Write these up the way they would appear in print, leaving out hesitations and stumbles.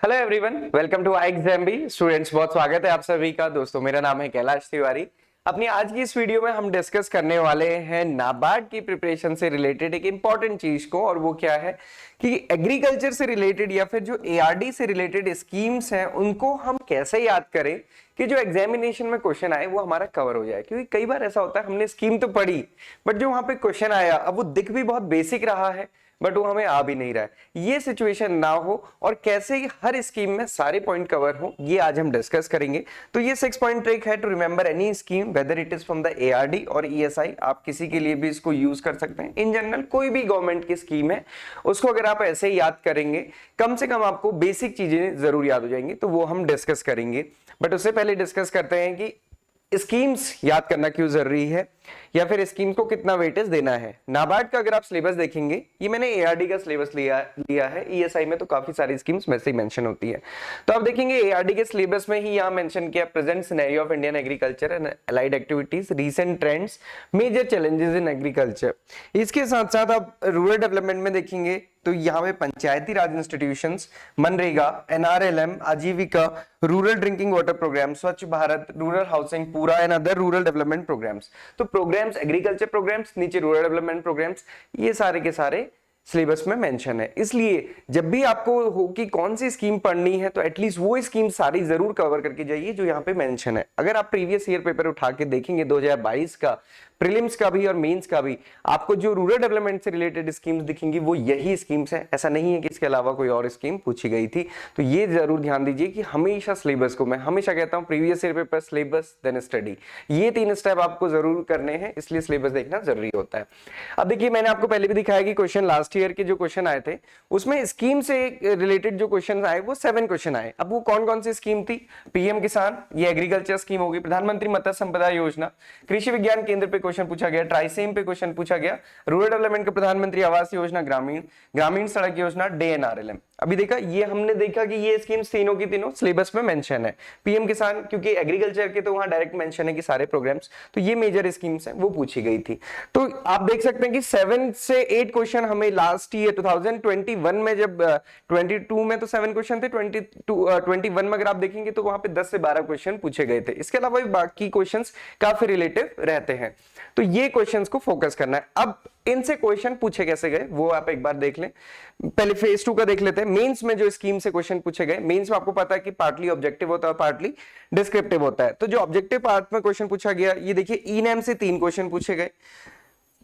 Hello everyone, welcome to iExamB students. बहुत स्वागत है आप सभी का। दोस्तों, मेरा नाम है कैलाश तिवारी। अपनी आज की इस वीडियो में हम डिस्कस करने वाले हैं नाबार्ड की प्रिपरेशन से रिलेटेड एक इंपॉर्टेंट चीज को, और वो क्या है कि एग्रीकल्चर से रिलेटेड या फिर जो एआरडी से रिलेटेड स्कीम्स हैं उनको हम कैसे याद करें कि जो एग्जामिनेशन में क्वेश्चन आए वो हमारा कवर हो जाए। क्योंकि कई बार ऐसा होता है हमने स्कीम तो पढ़ी बट जो वहां पे क्वेश्चन आया अब वो दिख भी बहुत बेसिक रहा है बट वो हमें आ भी नहीं रहा है। ये सिचुएशन ना हो और कैसे हर स्कीम में सारे पॉइंट कवर हो, ये आज हम डिस्कस करेंगे। तो ये 6 पॉइंट ट्रिक है to remember any scheme whether it is from the ARD और ईएसआई। आप किसी के लिए भी इसको यूज कर सकते हैं। इन जनरल कोई भी गवर्नमेंट की स्कीम है उसको अगर आप ऐसे ही याद करेंगे कम से कम आपको बेसिक चीजें जरूर याद हो जाएंगी, तो वो हम डिस्कस करेंगे। बट उससे पहले डिस्कस करते हैं कि स्कीम्स याद करना क्यों जरूरी है या फिर स्कीम को कितना वेटेज देना है। नाबार्ड का अगर आप सिलेबस देखेंगे, ये मैंने एआरडी का सिलेबस लिया है। ईएसआई में तो काफी सारी स्कीम्स में से ही मेंशन होती है। तो आप देखेंगे एआरडी के सिलेबस में ही यहाँ मेंशन किया present scenario of Indian agriculture and allied activities, recent trends, major challenges in agriculture. इसके साथ साथ आप रूरल डेवलपमेंट में देखेंगे तो यहाँ पे Panchayati Raj institutions, MNREGA, NRLM, Aajeevika, rural drinking water programme, Swachh Bharat, rural housing पूरा and other rural development programmes. तो प्रोग्राम्स, एग्रीकल्चर प्रोग्राम्स, नीचे रूरल डेवलपमेंट प्रोग्राम्स, ये सारे के सारे सिलेबस में मेंशन है। इसलिए जब भी आपको हो कि कौन सी स्कीम पढ़नी है तो एटलीस्ट वो स्कीम सारी जरूर कवर करके जाइए जो यहाँ पे मेंशन है। अगर आप प्रीवियस ईयर पेपर उठा के देखेंगे 2022 का, प्रीलिम्स का भी और मेंस का भी, आपको जो रूरल डेवलपमेंट से रिलेटेड स्कीम्स दिखेंगी वो यही स्कीम्स है। ऐसा नहीं है कि इसके अलावा कोई और स्कीम पूछी गई थी। तो ये जरूर ध्यान दीजिए कि हमेशा सिलेबस को, मैं हमेशा कहता हूँ previous year paper, syllabus, then study, ये 3 स्टेप आपको जरूर करने हैं, इसलिए सिलेबस देखना जरूरी होता है। अब देखिए, मैंने आपको पहले भी दिखाया कि क्वेश्चन लास्ट ईयर के जो क्वेश्चन आए थे उसमें स्कीम से रिलेटेड जो क्वेश्चन आए वो 7 क्वेश्चन आए। अब वो कौन कौन सी स्कीम थी? पीएम किसान, ये एग्रीकल्चर स्कीम होगी। प्रधानमंत्री मत्स्य संपदा योजना, कृषि विज्ञान केंद्र पे क्वेश्चन पूछा गया। ट्राइसेम पे क्वेश्चन पूछा गया। रूरल डेवलपमेंट का प्रधानमंत्री आवास योजना, ग्रामीण, ग्रामीण सड़क योजना, डीएनआरएलएम। अभी देखा, ये हमने देखा कि ये स्कीम्स तीनों की तीनों सिलेबस में मेंशन है। पीएम किसान क्योंकि एग्रीकल्चर के तो वहां डायरेक्ट मेंशन है कि सारे प्रोग्राम्स, तो ये मेजर स्कीम्स हैं, वो पूछी गई थी। तो आप देख सकते हैं कि 7 से 8 क्वेश्चन हमें लास्ट ईयर 2021 में, जब 22 में तो 7 क्वेश्चन थे, 21 में अगर आप देखेंगे तो वहां पे 10 से 12 क्वेश्चन पूछे गए थे। इसके अलावा भी बाकी क्वेश्चंस काफी रिलेटिव रहते हैं, तो ये क्वेश्चंस को फोकस करना है। अब इनसे क्वेश्चन पूछे कैसे गए वो आप एक बार देख लें। पहले फेज 2 का देख लेते हैं। मेंस में जो स्कीम से क्वेश्चन पूछे गए, मेंस में आपको पता है कि पार्टली ऑब्जेक्टिव होता है, पार्टली डिस्क्रिप्टिव होता है। तो जो ऑब्जेक्टिव पार्ट में क्वेश्चन पूछा गया, ये देखिए, ई नैम से 3 क्वेश्चन पूछे गए।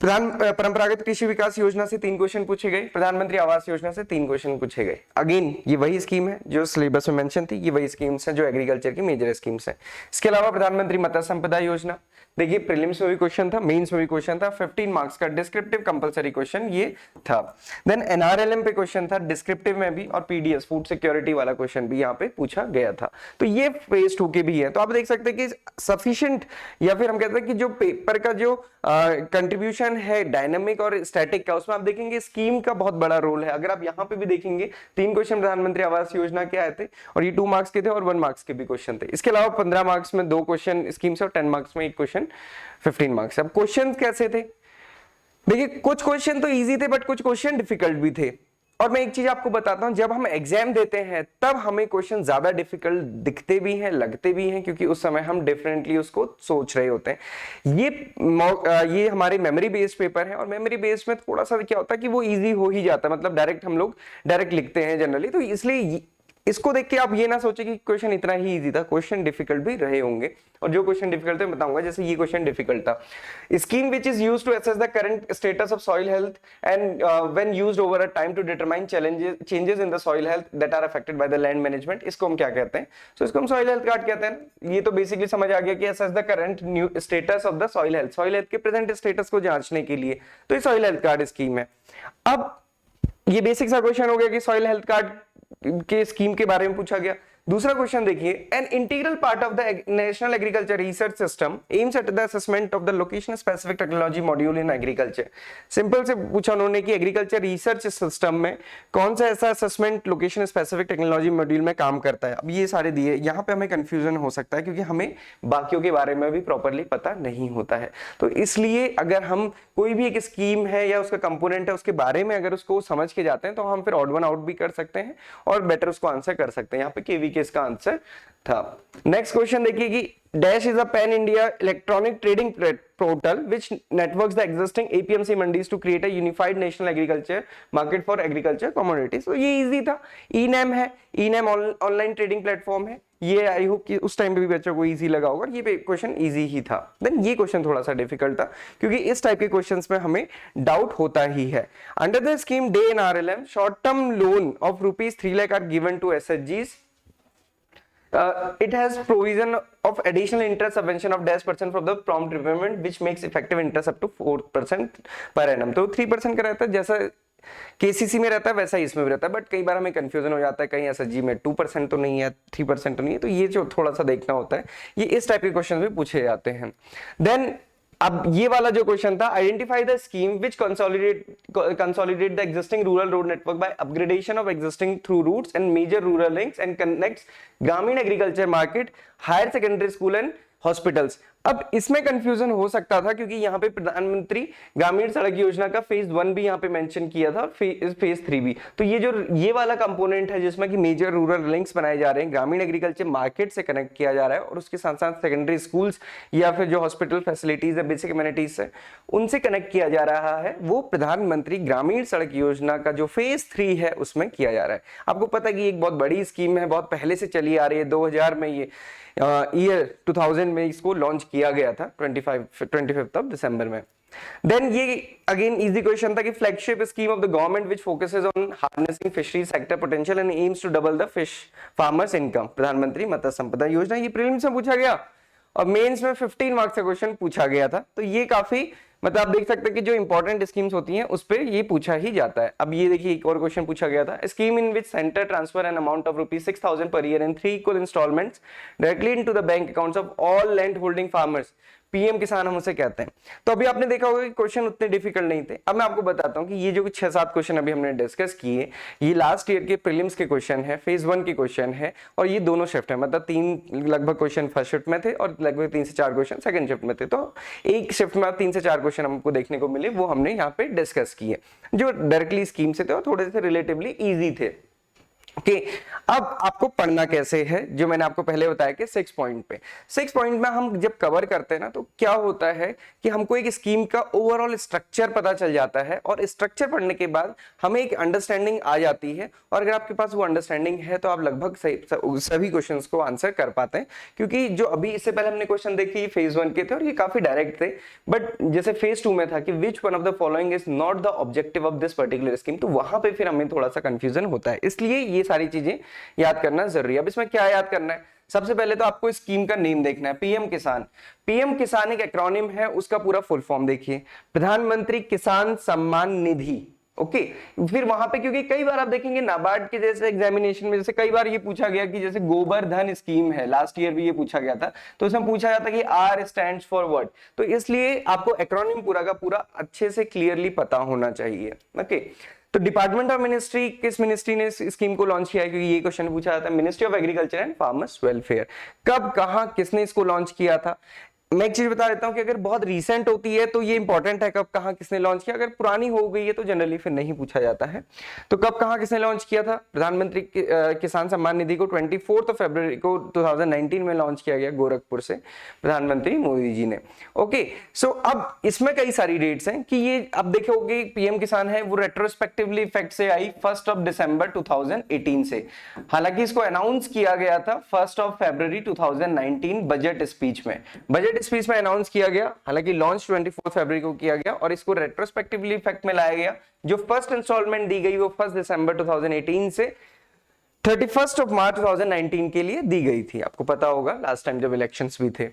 परंपरागत कृषि विकास योजना से 3 क्वेश्चन पूछे गए। प्रधानमंत्री आवास योजना से 3 क्वेश्चन पूछे गए। अगेन ये वही स्कीम है जो सिलेबस में मेंशन थी, ये वही स्कीम्स हैं जो एग्रीकल्चर की मेजर स्कीम्स हैं। इसके अलावा प्रधानमंत्री मत्स्य संपदा योजना, देखिए प्रीलिम्स में भी क्वेश्चन था, मेंस में भी क्वेश्चन था। 15 मार्क्स का डिस्क्रिप्टिव कंपलसरी क्वेश्चन ये था। देन एनआरएलएम पे क्वेश्चन था डिस्क्रिप्टिव में भी, और पीडीएस, फूड सिक्योरिटी वाला क्वेश्चन भी यहाँ पे पूछा गया था। तो ये फेज 2 के भी है। तो आप देख सकते हैं कि सफिशिएंट, या फिर हम कहते हैं कि जो पेपर का जो कंट्रीब्यूशन है डायनामिक और स्टैटिक का, उसमें आप देखेंगे स्कीम का बहुत बड़ा रोल है। अगर आप यहाँ पे भी देखेंगे 3 क्वेश्चन प्रधानमंत्री आवास योजना के आए थे और ये 2 मार्क्स के थे और 1 मार्क्स के भी क्वेश्चन थे। इसके अलावा 15 मार्क्स में 2 क्वेश्चन स्कीम से और 10 मार्क्स में 1 क्वेश्चन, 15 मार्क्स। अब क्वेश्चन कैसे थे? देखिए, कुछ क्वेश्चन तो इजी थे बट कुछ क्वेश्चन डिफिकल्ट भी थे। और मैं एक चीज आपको बताता हूं, जब हम एग्जाम देते हैं तब हमें क्वेश्चन ज्यादा डिफिकल्ट दिखते भी हैं, लगते भी हैं, क्योंकि उस समय हम डिफरेंटली उसको सोच रहे होते हैं। ये हमारे मेमोरी बेस्ड पेपर है, और मेमोरी बेस्ड में थोड़ा सा क्या होता है कि वो इजी हो ही जाता है, मतलब डायरेक्ट हम लोग डायरेक्ट लिखते हैं जनरली। तो इसलिए इसको देख के आप ये ना सोचे कि क्वेश्चन इतना ही इजी था, क्वेश्चन डिफिकल्ट भी रहे होंगे। और जो क्वेश्चन डिफिकल्ट थे बताऊंगा, जैसे ये क्वेश्चन डिफिकल्ट था। Scheme which is used to assess the current status of soil health and when used over a time to determine changes in the soil health that are affected by the land management, इसको हम क्या कहते हैं? तो इसको हम soil health card कहते हैं। ये तो बेसिकली समझ आ गया कि assess the current new status of the soil health के प्रेजेंट स्टेटस को जांचने के लिए, तो ये सॉइल हेल्थ कार्ड स्कीम है। अब ये बेसिक सा क्वेश्चन हो गया कि सॉइल हेल्थ कार्ड के स्कीम के बारे में पूछा गया। दूसरा क्वेश्चन देखिए, an integral part of the national agriculture research system aims at the assessment of the location specific technology module in agriculture. Simple से पूछा उन्होंने कि एग्रीकल्चर रिसर्च सिस्टम में कौन सा ऐसा assessment location specific technology module में काम करता है। अब ये सारे दिए, यहाँ पे हमें कंफ्यूजन हो सकता है क्योंकि हमें बाकियों के बारे में भी प्रॉपरली पता नहीं होता है। तो इसलिए अगर हम कोई भी एक स्कीम है या उसका कंपोनेंट है उसके बारे में अगर उसको समझ के जाते हैं तो हम फिर ऑड वन आउट भी कर सकते हैं और बेटर उसको आंसर कर सकते हैं। यहाँ पे केवी के इसका आंसर था। नेक्स्ट क्वेश्चन देखिए कि dash is a pan India electronic trading portal which networks the existing APMC mandis to create a unified national agriculture market for agriculture commodities. तो ये इजी था, ई नैम है, e NAM online trading platform है। ये I hope कि उस time पे भी बच्चों को इजी लगा होगा, ये क्वेश्चन इजी ही था। देन ये क्वेश्चन थोड़ा सा डिफिकल्ट था क्योंकि इस टाइप के क्वेश्चंस में हमें डाउट होता ही है। Under the scheme day N RLM short term loan of ₹3 lakh are given to एसएचजीज। It has provision of additional interest subvention of -% from the prompt repayment which makes effective interest up to 4% per annum। तो 3% का रहता है, जैसा KCC में रहता है वैसा ही इसमें भी रहता है, बट कई बार हमें कंफ्यूजन हो जाता है, कहीं एसएचजी में 2% तो नहीं है, 3% तो नहीं है, तो ये जो थोड़ा सा देखना होता है, ये इस टाइप के क्वेश्चन भी पूछे जाते हैं। देन अब ये वाला जो क्वेश्चन था, identify the scheme which consolidate the existing rural road network by upgradation of existing through routes and major rural links and connects ग्रामीण agriculture market, higher secondary school and hospitals. अब इसमें confusion हो सकता था क्योंकि यहाँ पे प्रधानमंत्री ग्रामीण सड़क योजना का फेज 1 भी यहाँ पे मेंशन किया था, फेज 3 भी। तो ये वाला कंपोनेंट है जिसमें कि मेजर रूरल लिंक्स बनाए जा रहे हैं, ग्रामीण एग्रीकल्चर मार्केट से कनेक्ट किया जा रहा है और उसके साथ साथ सेकेंडरी स्कूल्स या फिर जो हॉस्पिटल फैसिलिटीज है, बेसिक कम्युनिटीज है, उनसे कनेक्ट किया जा रहा है। वो प्रधानमंत्री ग्रामीण सड़क योजना का जो फेज 3 है उसमें किया जा रहा है। आपको पता है कि एक बहुत बड़ी स्कीम है, बहुत पहले से चली आ रही है, 2000 में ये ईयर 2000 में इसको लॉन्च किया गया था 25 दिसंबर में। देन ये अगेन इजी क्वेश्चन था कि flagship scheme of the government which focuses on harnessing fishery sector potential and aims to double the fish farmers income, Pradhan Mantri Matsya Sampada योजना। ये प्रीलिम्स में पूछा गया और मेंस में 15 मार्क्स का क्वेश्चन पूछा गया था। तो ये काफी मतलब आप देख सकते हैं कि जो इंपॉर्टेंट स्कीम्स होती हैं उस पे ये पूछा ही जाता है। अब ये देखिए एक और क्वेश्चन पूछा गया था, scheme in which centre transfer an amount of ₹6,000 per year in 3 equal instalments directly into the bank accounts of all land holding farmers, PM Kisan हम उसे कहते हैं। तो अभी आपने देखा होगा कि क्वेश्चन उतने डिफिकल्ट नहीं थे। अब मैं आपको बताता हूं कि ये जो 6-7 क्वेश्चन अभी हमने डिस्कस किए, ये लास्ट ईयर के प्रीलिम्स के क्वेश्चन है, फेज 1 के क्वेश्चन है और ये दोनों शिफ्ट है, मतलब 3 लगभग क्वेश्चन फर्स्ट शिफ्ट में थे और लगभग 3 से 4 क्वेश्चन सेकंड शिफ्ट में थे। तो एक शिफ्ट में 3 से 4 क्वेश्चन हमको देखने को मिले, वो हमने यहाँ पे डिस्कस किए जो डायरेक्टली स्कीम से थे और थोड़े से रिलेटिवली ईजी थे। ओके, अब आपको पढ़ना कैसे है, जो मैंने आपको पहले बताया कि 6 पॉइंट पे, 6 पॉइंट में हम जब कवर करते हैं ना तो क्या होता है कि हमको एक स्कीम का ओवरऑल स्ट्रक्चर पता चल जाता है और स्ट्रक्चर पढ़ने के बाद हमें एक अंडरस्टैंडिंग आ जाती है और अगर आपके पास वो अंडरस्टैंडिंग है तो आप लगभग सभी क्वेश्चंस को आंसर कर पाते हैं। क्योंकि जो अभी इससे पहले हमने क्वेश्चन देखे फेज 1 के थे और ये काफी डायरेक्ट थे, बट जैसे फेज 2 में था कि which one of the following is not the objective of this particular scheme, तो वहां पे फिर हमें थोड़ा सा कंफ्यूजन होता है, इसलिए ये सारी चीजें याद करना जरूरी है। अब इसमें क्या याद करना है, सबसे पहले तो आपको स्कीम का नेम देखना है, पीएम किसान। पीएम किसान एक एक्रोनिम है, उसका पूरा फुल फॉर्म देखिए, प्रधानमंत्री किसान सम्मान निधि। ओके, फिर वहां पे क्योंकि कई बार आप देखेंगे नाबार्ड के जैसे एग्जामिनेशन में जैसे कई बार ये पूछा गया कि जैसे गोबर स्कीम है, लास्ट ईयर भी ये पूछा गया था, तो उसमें पूछा जाता कि आर स्टैंड्स फॉर व्हाट, तो इसलिए आपको एक्रोनिम पूरा का पूरा अच्छे से क्लियरली पता होना चाहिए। ओके, तो डिपार्टमेंट ऑफ मिनिस्ट्री, किस मिनिस्ट्री ने इस स्कीम को लॉन्च किया है, क्योंकि ये क्वेश्चन पूछा जाता है, ministry of agriculture and farmers welfare. कब, कहां, किसने इसको लॉन्च किया था। मैं एक चीज बता देता हूं कि अगर बहुत रीसेंट होती है तो ये इंपॉर्टेंट है, कब कहां किसने लॉन्च किया। अगर पुरानी हो गई है तो जनरली फिर नहीं पूछा जाता है। तो कब कहां किसने लॉन्च किया था, प्रधानमंत्री किसान सम्मान निधि को 24 फरवरी को 2019 में लॉन्च किया गया गोरखपुर से प्रधानमंत्री मोदी जी ने। ओके, सो अब इसमें कई सारी डेट्स हैं कि ये अब देखोगे पीएम किसान है वो रेट्रोस्पेक्टिवली इफेक्ट से आई 1 दिसंबर 2018 से। हालांकि इसको अनाउंस किया गया था 1 फरवरी 2019 बजट स्पीच में, बजट स्पीच में अनाउंस किया गया। हालांकि लॉन्च 24 फरवरी को किया गया और इसको रेट्रोस्पेक्टिवली इफेक्ट में लाया गया। जो फर्स्ट इंस्टॉलमेंट दी गई वो 1 दिसंबर 2018 से 31 मार्च 2019 के लिए दी गई थी। आपको पता होगा लास्ट टाइम जब इलेक्शंस भी थे।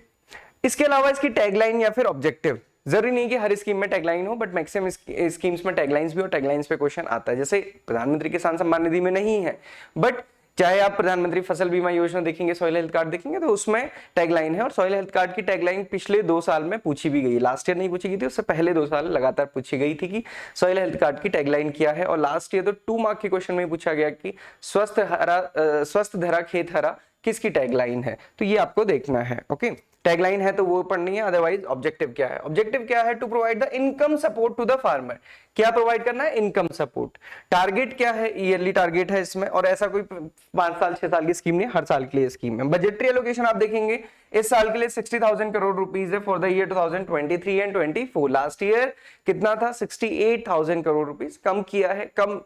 इसके अलावा इसकी टैगलाइन या फिर ऑब्जेक्टिव, जरूरी नहीं कि हर स्कीम में टैगलाइन हो, बट मैक्सिमम स्कीम्स में टैगलाइंस भी और टैगलाइंस पे क्वेश्चन आता है। जैसे प्रधानमंत्री किसान सम्मान निधि में नहीं है, बट चाहे आप प्रधानमंत्री फसल बीमा योजना देखेंगे, सॉइल हेल्थ कार्ड देखेंगे, तो उसमें टैगलाइन है, और सॉइल हेल्थ कार्ड की टैगलाइन पिछले 2 साल में पूछी भी गई, लास्ट ईयर नहीं पूछी गई थी, उससे पहले 2 साल लगातार पूछी गई थी कि सॉइल हेल्थ कार्ड की टैगलाइन क्या है। और लास्ट ईयर तो 2 मार्क के क्वेश्चन में पूछा गया कि स्वस्थ धरा खेत हरा किसकी टैगलाइन है, तो ये आपको देखना है। ओके, टैगलाइन है तो वो पढ़नी है, अदरवाइज ऑब्जेक्टिव क्या है? ऑब्जेक्टिव क्या है? To provide the income support to the farmer. क्या प्रोवाइड करना है? Income support. टारगेट क्या है? ईयरली टारगेट है इसमें, और ऐसा कोई 5 साल 6 साल की स्कीम नहीं, हर साल के लिए स्कीम है। बजटरी एलोकेशन आप देखेंगे इस साल के लिए 60,000 करोड़ रुपीस है for the year 2023 and 24। Last year कितना था? 68,000 करोड़ रुपीस। कम किया है, कम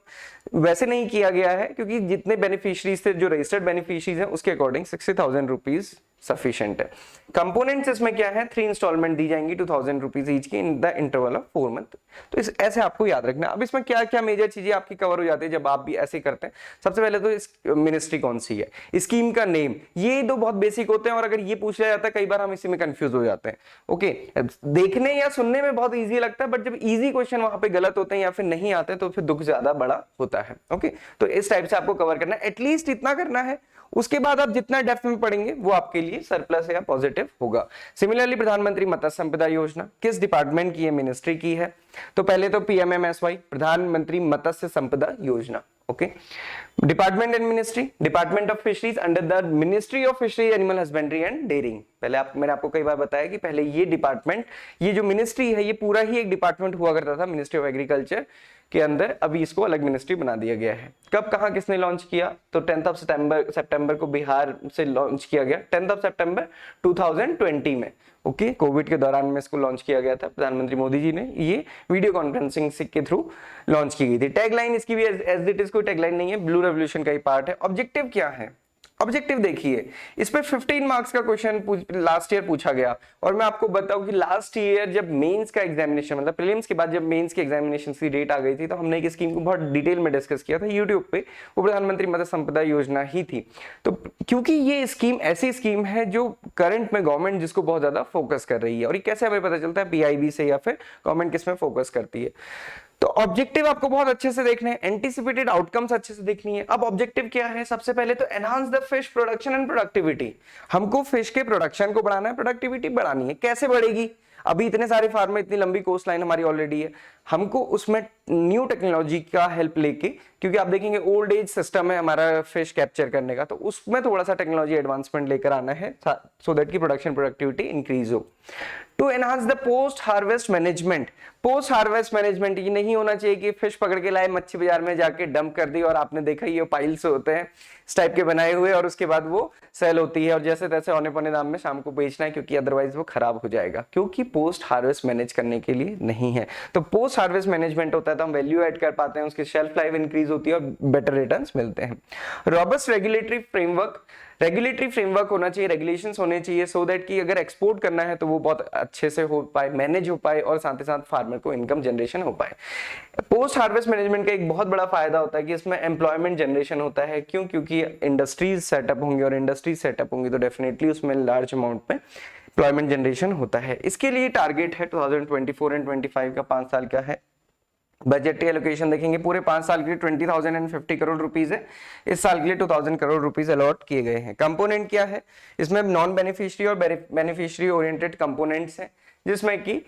वैसे नहीं किया गया है क्योंकि जितने बेनिफिशियरीज थे, जो रजिस्टर्ड बेनिफिशियरीज हैं, उसके अकॉर्डिंग 60,000 रुपीस सफिशिएंट है। कंपोनेंट्स इसमें क्या है? 3 इंस्टॉलमेंट दी जाएंगी 2,000 रुपीज ईच की in the interval of 4 month. तो ऐसे आपको याद रखना। अब इसमें क्या क्या मेजर चीजें आपकी कवर हो जाती है जब आप भी ऐसे करते हैं? सबसे पहले तो इस मिनिस्ट्री कौन सी है, स्कीम का नेम, ये दो बहुत बेसिक होते हैं, और अगर ये पूछ लिया जाता है कई बार हम इसी में कंफ्यूज हो जाते हैं। ओके, देखने या सुनने में बहुत ईजी लगता है, बट जब ईजी क्वेश्चन वहां पे गलत होते हैं या फिर नहीं आते तो फिर दुख ज्यादा बड़ा होता है। ओके, तो इस टाइप से आपको कवर करना है, एटलीस्ट इतना करना है। उसके बाद आप जितना डेप्थ में पढ़ेंगे वो आपके लिए सरप्लस या पॉजिटिव होगा। सिमिलरली प्रधानमंत्री मत्स्य संपदा योजना किस डिपार्टमेंट की है? मिनिस्ट्री की है। तो पहले तो पीएमएमएसवाई, प्रधानमंत्री Matsya Sampada Yojana. Okay, department and ministry, department of fisheries under the ministry of fisheries animal husbandry and dairying. पहले मैंने आपको कई बार बताया कि पहले ये डिपार्टमेंट, ये जो मिनिस्ट्री है, ये पूरा ही एक डिपार्टमेंट हुआ करता था मिनिस्ट्री ऑफ एग्रीकल्चर के अंदर। अभी इसको अलग मिनिस्ट्री बना दिया गया है। कब कहां किसने लॉन्च किया? तो 10 सितंबर को बिहार से लॉन्च किया गया, 10 सितंबर 2020 में। ओके, कोविड के दौरान में इसको लॉन्च किया गया था, प्रधानमंत्री मोदी जी ने ये वीडियो कॉन्फ्रेंसिंग के थ्रू लॉन्च की गई थी। टैगलाइन इसकी भी एज इट इज कोई टैगलाइन नहीं है, ब्लू रेवोल्यूशन का ही पार्ट है। ऑब्जेक्टिव क्या है? ऑब्जेक्टिव देखिए, इस पे 15 मार्क्स का क्वेश्चन लास्ट ईयर पूछा गया, और मैं आपको बताऊं कि लास्ट ईयर जब मेंस का एग्जामिनेशन, मतलब प्रीलिम्स के बाद जब मेंस के एग्जामिनेशन की डेट आ गई थी, तो हमने एक स्कीम को बहुत डिटेल में डिस्कस किया था यूट्यूब पे, वो प्रधानमंत्री मत्स्य संपदा योजना ही थी। तो क्योंकि ये स्कीम ऐसी स्कीम है जो करंट में गवर्नमेंट जिसको बहुत ज्यादा फोकस कर रही है, और ये कैसे हमें पता चलता है? पीआईबी से, या फिर गवर्नमेंट किस में फोकस करती है। तो ऑब्जेक्टिव आपको बहुत अच्छे से देखने हैं, एंटीसिपेटेड आउटकम्स अच्छे से देखनी है। अब ऑब्जेक्टिव क्या है? सबसे पहले तो enhance the fish production and productivity. हमको फिश के प्रोडक्शन को बढ़ाना है, प्रोडक्टिविटी बढ़ानी है। कैसे बढ़ेगी? अभी इतने सारे फार्म में, इतनी लंबी कोस्ट लाइन हमारी ऑलरेडी है, हमको उसमें न्यू टेक्नोलॉजी का हेल्प लेके, क्योंकि आप देखेंगे ओल्ड एज सिस्टम है हमारा फिश कैप्चर करने का, तो उसमें थोड़ा सा टेक्नोलॉजी एडवांसमेंट लेकर आना है सो दैट की प्रोडक्शन प्रोडक्टिविटी इंक्रीज हो। To enhance the post harvest management. Post harvest management ये नहीं होना चाहिए कि फिश पकड़ के लाए, मच्छी बाजार में जाके डंप कर दी, और आपने देखा ये पाइल्स होते हैं इस टाइप के बनाए हुए, और उसके बाद वो सेल होती है और जैसे तैसे औने पौने दाम में शाम को बेचना है, क्योंकि अदरवाइज वो खराब हो जाएगा, क्योंकि पोस्ट हार्वेस्ट मैनेज करने के लिए नहीं है। तो पोस्ट हार्वेस्ट मैनेजमेंट होता है तो हम वैल्यू ऐड कर पाते हैं, उसकी शेल्फ लाइफ इंक्रीज होती है और बेटर रिटर्न्स मिलते हैं। Robust regulatory framework, regulatory framework होना चाहिए, रेगुलेशंस होने चाहिए, सो दैट कि अगर एक्सपोर्ट करना है तो वो बहुत अच्छे से हो पाए, मैनेज हो पाए, और साथ ही साथ फार्मर को इनकम जनरेशन हो पाए। पोस्ट हार्वेस्ट मैनेजमेंट का एक बहुत बड़ा फायदा होता है कि इसमें एम्प्लॉयमेंट जनरेशन होता है। क्यों? क्योंकि इंडस्ट्रीज सेटअप होंगे, और इंडस्ट्रीज सेटअप होंगी तो डेफिनेटली उसमें लार्ज अमाउंट में एम्प्लॉयमेंट जनरेशन होता है। इसके लिए टारगेट है 2024 एंड 25 का 5 साल का है। बजट एलोकेशन देखेंगे पूरे 5 साल के लिए 20,050 करोड़ रुपीस है। इस साल के लिए 2,000 करोड़ रुपीस अलॉट किए गए हैं। कंपोनेंट क्या है? इसमें नॉन बेनिफिशियरी और बेनिफिशियरी ओरिएंटेड कंपोनेंट्स हैं, जिसमें कि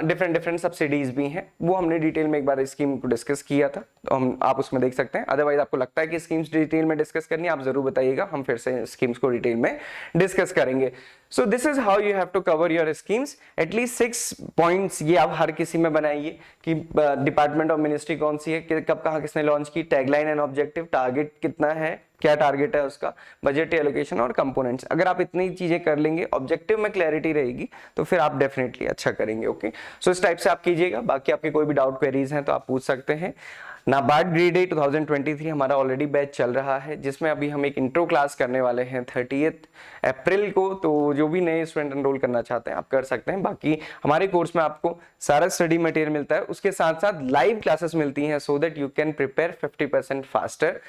डिफरेंट सब्सिडीज भी हैं। वो हमने डिटेल में एक बार स्कीम को डिस्कस किया था, तो आप उसमें देख सकते हैं। अदरवाइज आपको लगता है कि स्कीम्स डिटेल में डिस्कस करनी है, आप जरूर बताइएगा, हम फिर से स्कीम्स को डिटेल में डिस्कस करेंगे। So this is how you have to cover your schemes. At least 6 points ये आप हर किसी में बनाइए कि डिपार्टमेंट और मिनिस्ट्री कौन सी है, कब कहाँ किसने लॉन्च की, टैगलाइन एंड ऑब्जेक्टिव, टारगेट कितना है, क्या टारगेट है उसका, बजट एलोकेशन और कंपोनेंट्स। अगर आप इतनी चीजें कर लेंगे, ऑब्जेक्टिव में क्लैरिटी रहेगी, तो फिर आप डेफिनेटली अच्छा करेंगे। ओके, सो इस टाइप से आप कीजिएगा। बाकी आपके कोई भी डाउट क्वेरीज हैं तो आप पूछ सकते हैं। नाबार्ड ग्रेड ए 2023 हमारा ऑलरेडी बैच चल रहा है, जिसमें अभी हम एक इंट्रो क्लास करने वाले हैं 30 अप्रैल को। तो जो भी नए स्टूडेंट एनरोल करना चाहते हैं आप कर सकते हैं। बाकी हमारे कोर्स में आपको सारा स्टडी मटेरियल मिलता है, उसके साथ साथ लाइव क्लासेस मिलती हैं, so that you can prepare 50% faster.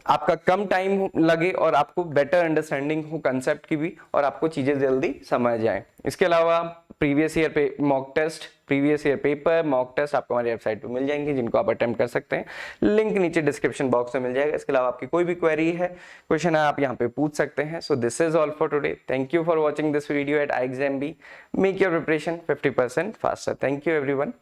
आपका कम टाइम लगे और आपको बेटर अंडरस्टैंडिंग हो कंसेप्ट की भी, और आपको चीजें जल्दी समझ जाए। इसके अलावा प्रीवियस ईयर पे mock test, previous year paper, mock test आपको हमारी वेबसाइट पे मिल जाएंगे, जिनको आप अटेम्प्ट कर सकते हैं। लिंक नीचे डिस्क्रिप्शन बॉक्स में मिल जाएगा। इसके अलावा आपकी कोई भी क्वेरी है, क्वेश्चन है, आप यहाँ पे पूछ सकते हैं। सो this is all for today. Thank you for watching this video at iExamB। Make your preparation 50% faster. Thank you everyone.